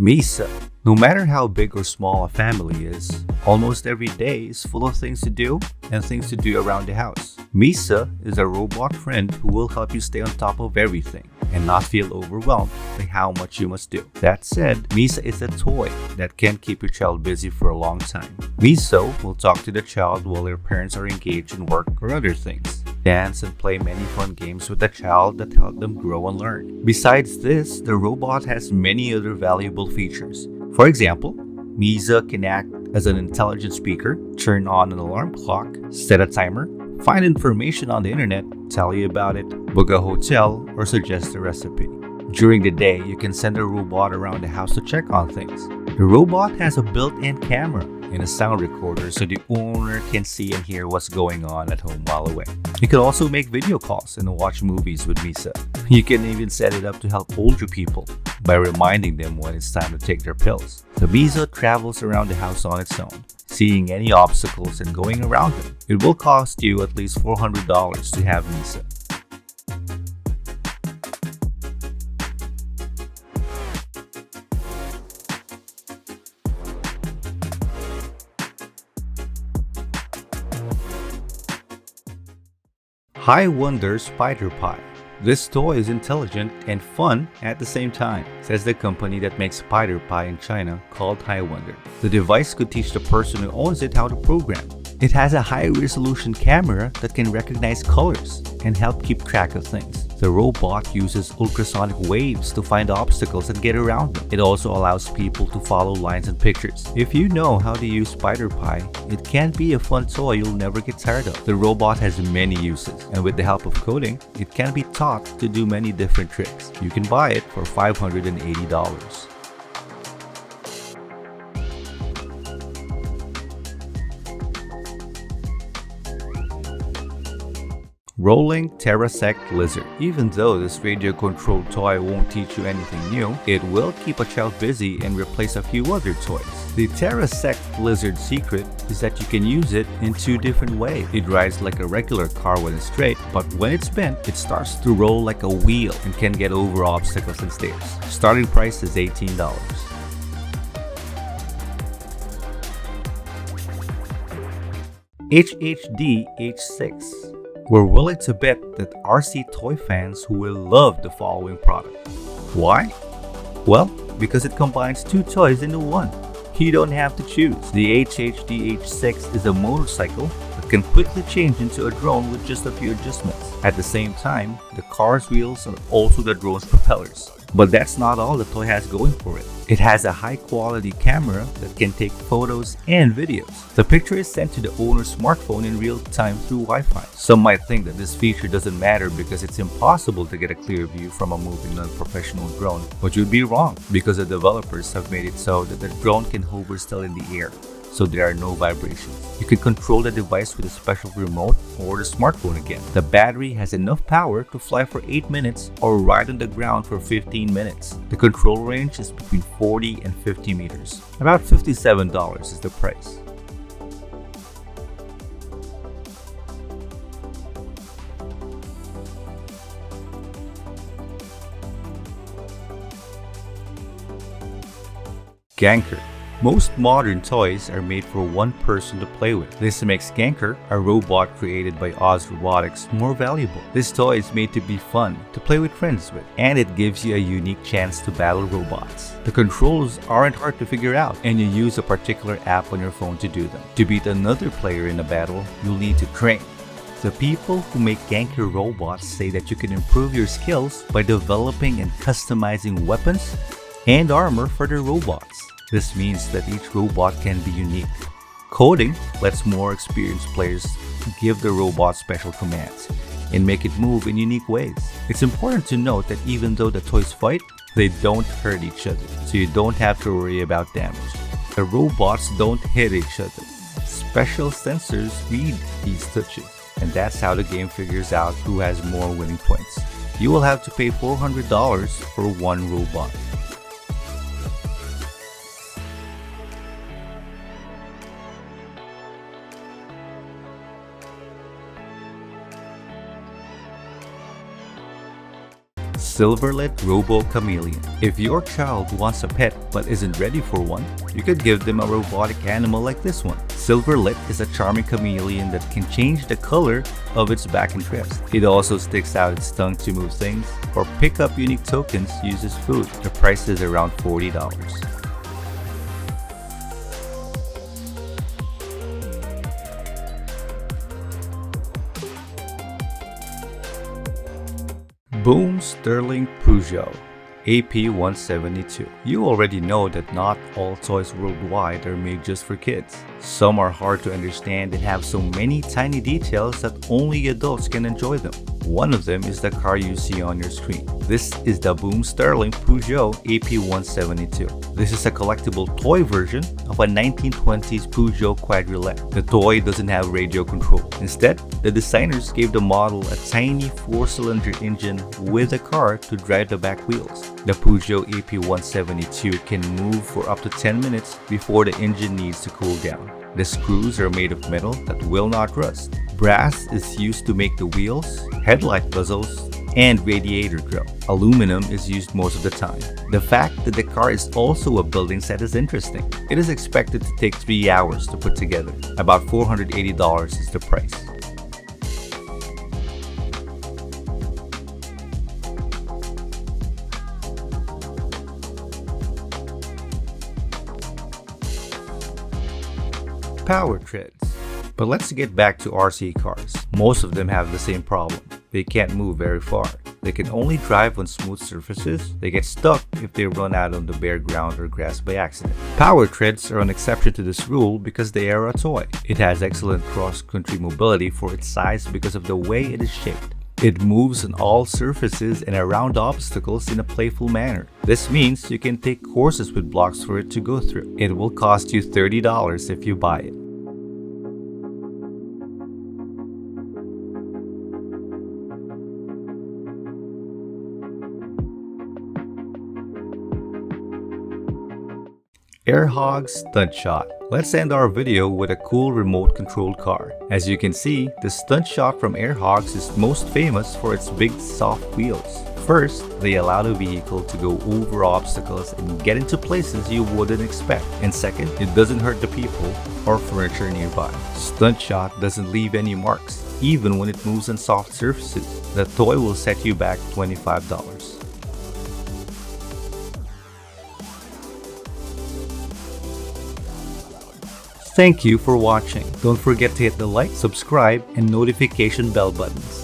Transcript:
Misa. No matter how big or small a family is, almost every day is full of things to do and things to do around the house. Misa is a robot friend who will help you stay on top of everything and not feel overwhelmed by how much you must do. That said, Misa is a toy that can keep your child busy for a long time. Misa will talk to the child while their parents are engaged in work or other things, dance and play many fun games with the child that help them grow and learn. Besides this, the robot has many other valuable features. For example, Misa can act as an intelligent speaker, turn on an alarm clock, set a timer, find information on the internet, tell you about it, book a hotel, or suggest a recipe. During the day, you can send a robot around the house to check on things. The robot has a built-in camera and a sound recorder so the owner can see and hear what's going on at home while away. You can also make video calls and watch movies with Misa. You can even set it up to help older people by reminding them when it's time to take their pills. The Misa travels around the house on its own, seeing any obstacles and going around them. It will cost you at least $400 to have Misa. Hiwonder SpiderPi. This toy is intelligent and fun at the same time, says the company that makes SpiderPi in China called Hiwonder. The device could teach the person who owns it how to program. It has a high-resolution camera that can recognize colors and help keep track of things. The robot uses ultrasonic waves to find obstacles and get around them. It also allows people to follow lines and pictures. If you know how to use SpiderPi, it can be a fun toy you'll never get tired of. The robot has many uses, and with the help of coding, it can be taught to do many different tricks. You can buy it for $580. Rolling Terra-Sect Lizard. Even though this radio-controlled toy won't teach you anything new, it will keep a child busy and replace a few other toys. The Terra-Sect Lizard secret is that you can use it in two different ways. It rides like a regular car when it's straight, but when it's bent, it starts to roll like a wheel and can get over obstacles and stairs. Starting price is $18. HHD H6. We're willing to bet that RC toy fans will love the following product. Why? Well, because it combines two toys into one. You don't have to choose. The HHD H6 is a motorcycle that can quickly change into a drone with just a few adjustments. At the same time, the car's wheels are also the drone's propellers. But that's not all the toy has going for it. It has a high-quality camera that can take photos and videos. The picture is sent to the owner's smartphone in real time through Wi-Fi. Some might think that this feature doesn't matter because it's impossible to get a clear view from a moving non-professional drone. But you'd be wrong, because the developers have made it so that the drone can hover still in the air, so there are no vibrations. You can control the device with a special remote or the smartphone again. The battery has enough power to fly for 8 minutes or ride on the ground for 15 minutes. The control range is between 40 and 50 meters. About $57 is the price. Ganker. Most modern toys are made for one person to play with. This makes Ganker, a robot created by Oz Robotics, more valuable. This toy is made to be fun to play with friends with, and it gives you a unique chance to battle robots. The controls aren't hard to figure out, and you use a particular app on your phone to do them. To beat another player in a battle, you'll need to train. The people who make Ganker robots say that you can improve your skills by developing and customizing weapons and armor for their robots. This means that each robot can be unique. Coding lets more experienced players give the robot special commands and make it move in unique ways. It's important to note that even though the toys fight, they don't hurt each other, so you don't have to worry about damage. The robots don't hit each other. Special sensors read these touches, and that's how the game figures out who has more winning points. You will have to pay $400 for one robot. SilverLit Robo Chameleon. If your child wants a pet but isn't ready for one, you could give them a robotic animal like this one. SilverLit is a charming chameleon that can change the color of its back and crest. It also sticks out its tongue to move things or pick up unique tokens used as food. The price is around $40. Böhm Stirling Peugeot AP172. You already know that not all toys worldwide are made just for kids. Some are hard to understand and have so many tiny details that only adults can enjoy them. One of them is the car you see on your screen. This is the Böhm Stirling Peugeot AP172. This is a collectible toy version of a 1920s Peugeot Quadrillette. The toy doesn't have radio control. Instead, the designers gave the model a tiny 4-cylinder engine with a car to drive the back wheels. The Peugeot AP172 can move for up to 10 minutes before the engine needs to cool down. The screws are made of metal that will not rust. Brass is used to make the wheels, headlight bezels, and radiator grill. Aluminum is used most of the time. The fact that the car is also a building set is interesting. It is expected to take 3 hours to put together. About $480 is the price. Power treads. But let's get back to RC cars. Most of them have the same problem. They can't move very far. They can only drive on smooth surfaces. They get stuck if they run out on the bare ground or grass by accident. Power treads are an exception to this rule because they are a toy. It has excellent cross-country mobility for its size because of the way it is shaped. It moves on all surfaces and around obstacles in a playful manner. This means you can take courses with blocks for it to go through. It will cost you $30 if you buy it. AirHogs Stunt Shot. Let's end our video with a cool remote controlled car. As you can see, the Stunt Shot from AirHogs is most famous for its big soft wheels. First, they allow the vehicle to go over obstacles and get into places you wouldn't expect. And second, it doesn't hurt the people or furniture nearby. Stunt Shot doesn't leave any marks, even when it moves on soft surfaces. The toy will set you back $25. Thank you for watching. Don't forget to hit the like, subscribe, and notification bell buttons.